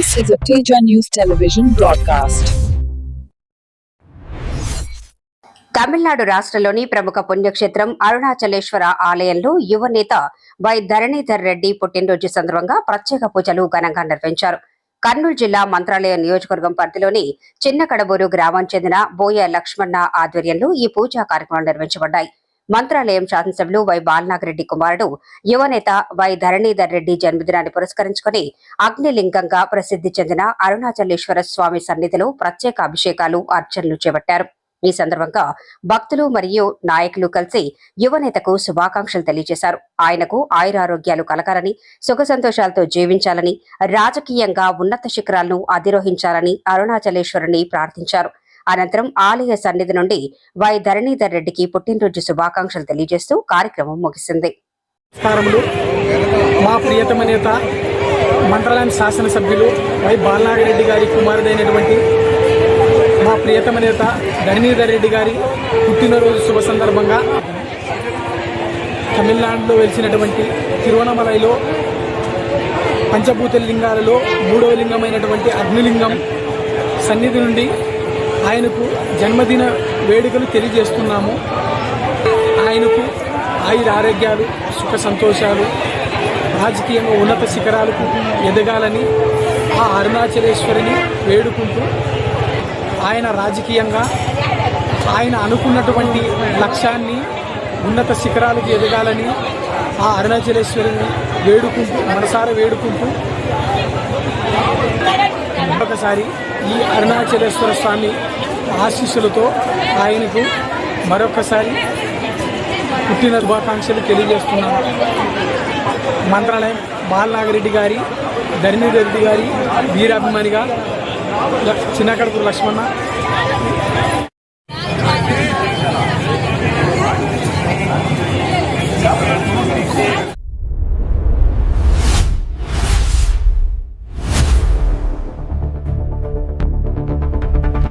This is a Teja News television broadcast. Tamil Nadu రాష్ట్రంలోని ప్రముఖ పుణ్యక్షేత్రం అరుణాచలేశ్వర ఆలయంలో యువ నేత వై ధరణీధర్ రెడ్డి పుట్టినరోజు సందర్భంగా ప్రత్యేక పూజలు ఘనంగా నిర్వహించారు. కర్నూలు జిల్లా మంత్రాలయం నియోజకవర్గం పరిధిలోని చిన్న కడబూరు గ్రామం చెందిన బోయ లక్ష్మణ ఆధ్వర్యంలో ఈ పూజా కార్యక్రమాలు నిర్వహించబడ్డాయి. మంత్రాలయం శాసనసభ్యులు వై బాలనాగిరెడ్డి కుమారుడు యువనేత వై ధరణీధర్ రెడ్డి జన్మదినాన్ని పురస్కరించుకుని అగ్నిలింగంగా ప్రసిద్ధి చెందిన అరుణాచలేశ్వర స్వామి సన్నిధిలో ప్రత్యేక అభిషేకాలు, అర్చనలు చేపట్టారు. ఈ సందర్భంగా భక్తులు మరియు నాయకులు కలిసి యువనేతకు శుభాకాంక్షలు తెలియజేశారు. ఆయనకు ఆయురారోగ్యాలు కలగాలని, సుఖ సంతోషాలతో జీవించాలని, రాజకీయంగా ఉన్నత శిఖరాలను అధిరోహించాలని అరుణాచలేశ్వరుని ప్రార్థించారు. అనంతరం ఆలయ సన్నిధి నుండి వై ధరణీధర్ రెడ్డికి పుట్టినరోజు శుభాకాంక్షలు తెలియజేస్తూ కార్యక్రమం ముగిసింది. మా ప్రియతమ నేత మంత్రాలయం శాసనసభ్యులు వై బాలనాగిరెడ్డి గారి కుమారుడైనటువంటి మా ప్రియతమ నేత ధరణీధర్ రెడ్డి గారి పుట్టినరోజు శుభ సందర్భంగా తమిళనాడులో వెలిసినటువంటి తిరువణమలైలో పంచభూత లింగాలలో 3వ లింగమైనటువంటి అగ్నిలింగం సన్నిధి నుండి ఆయనకు జన్మదిన వేడుకలు తెలియజేస్తున్నాము. ఆయనకు ఆయుర ఆరోగ్యాలు, సుఖ సంతోషాలు, రాజకీయంగా ఉన్నత శిఖరాలకు ఎదగాలని ఆ అరుణాచలేశ్వరిని వేడుకుంటూ ఆయన రాజకీయంగా ఆయన అనుకున్నటువంటి లక్ష్యాన్ని ఉన్నత శిఖరాలకు ఎదగాలని ఆ అరుణాచలేశ్వరిని వేడుకుంటూ మనసారా వేడుకుంటూ ఒకసారి ఈ అరుణాచలేశ్వర స్వామి ఆశీస్సులతో ఆయనకు మరొకసారి పుట్టిన శుభాకాంక్షలు తెలియజేస్తున్నాను. మంత్రాలయం బాలనాగిరెడ్డి గారి, ధరణీధర్ రెడ్డి గారి వీరాభిమానిగా చిన్నకడపూరు లక్ష్మణ